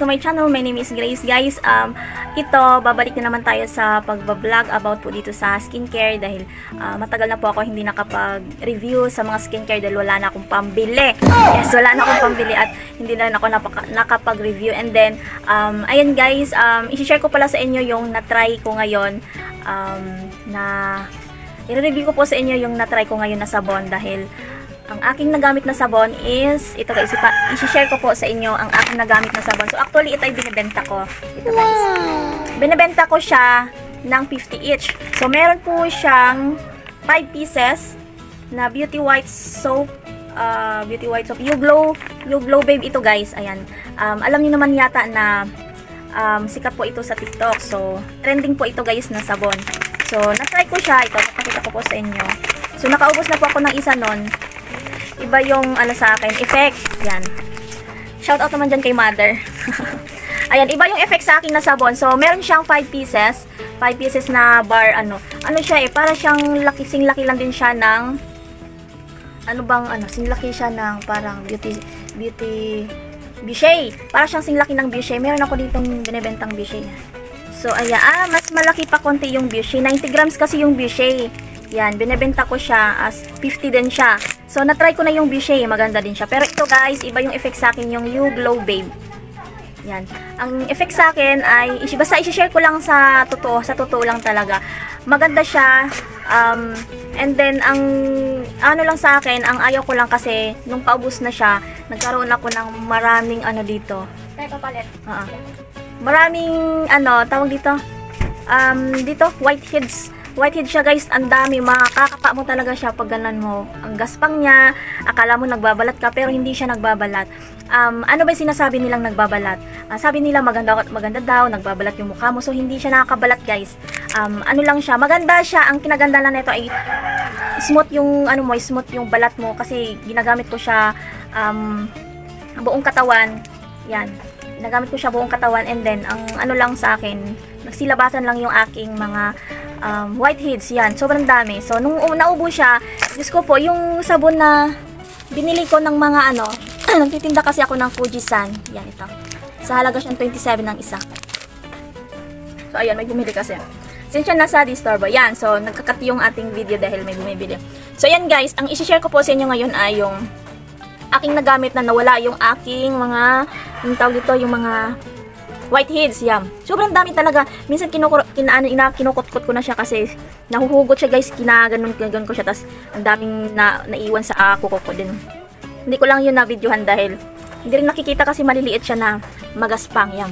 to my channel. My name is Grace, guys. Ito, babalik na naman tayo sa pagbablog about po dito sa skincare dahil matagal na po ako hindi nakapag-review sa mga skincare dahil wala na akong pambili. Yes, wala na akong pambili at hindi na rin ako nakapag-review. And then, ayan guys, i-share ko pala sa inyo yung na-try ko ngayon i-review ko po sa inyo yung na-try ko ngayon na sabon dahil ang aking nagamit na sabon is, ito guys, i-share ko po sa inyo ang aking nagamit na sabon. So actually, ito ay binibenta ko. Ito guys. Binibenta ko siya ng 50 each. So meron po siyang 5 pieces na beauty white soap. You Glow Babe ito guys. Ayan. Alam niyo naman yata na sikat po ito sa TikTok. So trending po ito guys na sabon. So na-try ko siya. Ito, papakita ko po sa inyo. So nakaubos na po ako ng isa nun. Iba yung sa akin, effect. Yan. Shout out naman dyan kay mother. Ayan, iba yung effect sa akin na sabon. So, meron siyang 5 pieces. 5 pieces na bar, ano siya para siyang sing-laki lang din siya ng, sing-laki siya ng parang beauty Bichet. Para siyang sing-laki ng Bichet. Meron ako ditong binibentang Bichet. So, ayan, mas malaki pa konti yung Bichet. 90 grams kasi yung Bichet. Yan, binibenta ko siya as 50 din siya. So, na-try ko na yung Bichet, maganda din siya. Pero ito guys, iba yung effect sa akin, yung You Glow Babe. Yan. Ang effect sa akin ay, basta i-share ko lang sa totoo lang talaga. Maganda siya. And then, ang lang sa akin, ang ayaw ko lang kasi, nung paubos na siya, nagkaroon ako ng maraming dito. Papalit. Maraming, tawag dito? Dito, whiteheads. Whitehead siya guys, ang dami, makakapa mo talaga siya pag ganan mo. Ang gaspang niya, akala mo nagbabalat ka pero hindi siya nagbabalat. Ano ba yung sinasabi nilang nagbabalat? Sabi nila maganda daw, nagbabalat yung mukha mo, so hindi siya nakakabalat guys. Ano lang siya, maganda siya, ang kinaganda lang nito ay smooth yung smooth yung balat mo kasi ginagamit ko siya buong katawan. Yan. Ginagamit ko siya buong katawan and then ang lang sa akin, nagsilabasan lang yung aking mga whiteheads, yan, sobrang dami. So, nung naubo siya, Diyos ko po, yung sabon na binili ko ng mga nagtitinda kasi ako ng Fujisan, yan ito. Sa halaga siyang 27 ng isa. So, ayan, may bumili kasi. Since yan nasa Disturbo, yan, so, nagkakat yung ating video dahil may bumibili. So, yan guys, ang isi-share ko po sa inyo ngayon ay yung aking nagamit na nawala yung aking mga, tawag dito, yung mga whiteheads, yan. Sobrang dami talaga. Minsan kinukot-kot ko na siya kasi nahuhugot siya guys. Kinaganon ko siya. Tapos ang daming naiwan sa kuko ko din. Hindi ko lang yun na-videohan dahil hindi rin nakikita kasi maliliit siya na magaspang. Yan.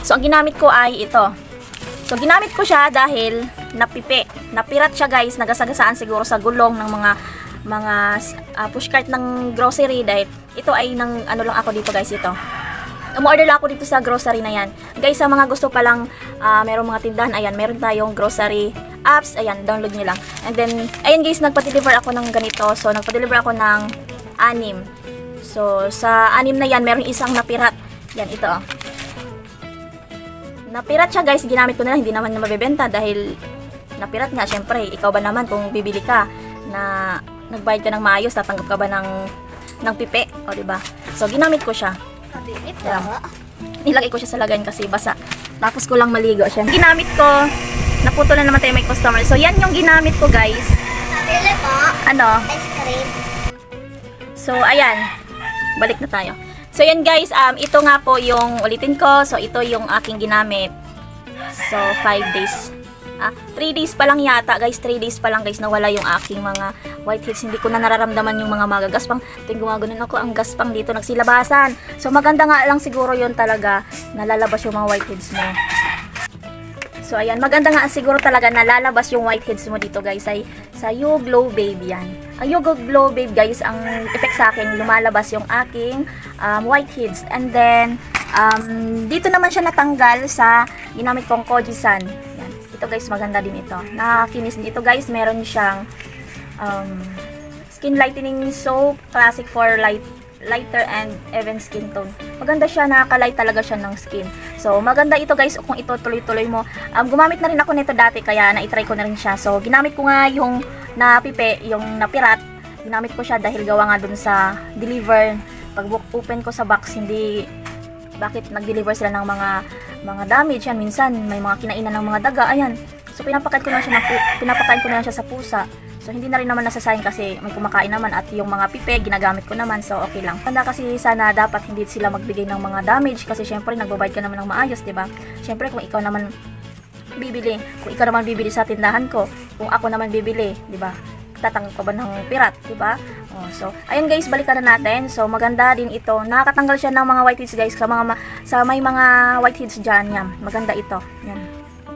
So ang ginamit ko ay ito. So ginamit ko siya dahil napirat siya guys. Nagasagasaan siguro sa gulong ng mga pushcart ng grocery dahil ito ay lang ako dito guys ito. Umorder lang ako dito sa grocery na yan. Guys, sa mga gusto palang merong mga tindahan, ayan, meron tayong grocery apps. Ayan, download nyo lang. And then, ayan guys, nagpa-deliver ako ng ganito. So, nagpa-deliver ako ng 6. So, sa 6 na yan, meron isang napirat. Yan, ito. Napirat siya guys, ginamit ko na lang. Hindi naman na mabibenta dahil napirat nga. Syempre, ikaw ba naman kung bibili ka na nagbayad ka ng maayos, tatanggap ka ba ng pipe? O, diba? So, ginamit ko siya. Nilagay ko siya sa lagayan kasi basa. Tapos ko lang maligo siya. Ginamit ko, naputo na naman tayo may customer. So, yan yung ginamit ko, guys. Pili po. Ice cream. So, ayan. Balik na tayo. So, yan guys. Ito nga po yung ulitin ko. So, ito yung aking ginamit. So, 5 days. 3 days pa lang yata, guys. 3 days pa lang, guys, nawala yung aking mga whiteheads. Hindi ko na nararamdaman yung mga magagaspang. Tuwing gumaganon ako, ang gaspang dito, nagsilabasan. So, maganda nga lang siguro yun talaga, nalalabas yung mga whiteheads mo. So, ayan, maganda nga siguro talaga nalalabas yung whiteheads mo dito, guys, ay sa You Glow Babe yan. Ang You Glow Babe, guys, ang effect sa akin, lumalabas yung aking whiteheads. And then, dito naman siya natanggal sa ginamit kong Kojisan. Ito guys, maganda din ito. Nakakinis din ito guys. Meron siyang skin lightening soap, classic for lighter and even skin tone. Maganda siya, nakaka-light talaga siya ng skin. So, maganda ito guys kung ito tuloy-tuloy mo. Gumamit na rin ako nito dati kaya na-try ko na rin siya. So, ginamit ko nga yung napipe, yung napirat. Ginamit ko siya dahil gawa nga dun sa deliver. Pag open ko sa box, hindi bakit nag-deliver sila ng mga damage. Yan, minsan may mga kinainan ng mga daga, ayan. So pinapakain ko na lang siya sa pusa. So hindi na rin naman nasasayang kasi may kumakain naman, at yung mga pipe ginagamit ko naman, so okay lang. Tanda kasi sana dapat hindi sila magbigay ng mga damage kasi syempre nagbabayad ka naman ng maayos, 'di ba? Syempre kung ikaw naman bibili sa tindahan ko, kung ako naman bibili, 'di ba? Tatanggal ko ba ng pirat, 'di ba? Oh, so ayun guys, balikan na natin. So maganda din ito. Nakakatanggal siya ng mga whiteheads guys, sa may mga whiteheads diyan, yan. Maganda ito. Yan.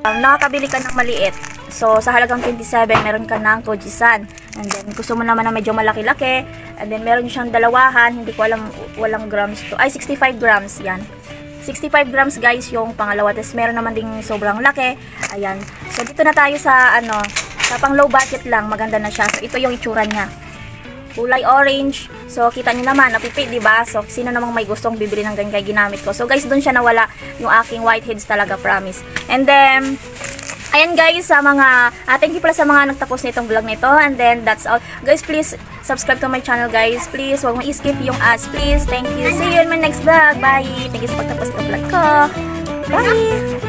Nakakabili ka ng maliit. So, sa halagang 27, meron ka ng Kojisan. And then, gusto mo naman na medyo malaki-laki. And then, meron siyang dalawahan. Hindi ko alam, walang grams to. Ay, 65 grams. Yan. 65 grams guys yung pangalawa. Tapos, meron naman ding sobrang laki. Ayan. So, dito na tayo sa, sa pang low budget lang. Maganda na siya. So, ito yung itsura niya. Kulay orange. So, kita niyo naman, napipi, diba? So, sino namang may gustong bibili ng ganyan kaya ginamit ko. So, guys, doon siya nawala yung aking whiteheads talaga, promise. And then, ayan guys, sa mga, thank you pala sa mga nagtapos nitong vlog nito. And then, that's all. Guys, please, subscribe to my channel, guys. Please, huwag mo i-skip yung ads, please. Thank you. See you in my next vlog. Bye. Thank you sa pagtapos ng vlog ko. Bye.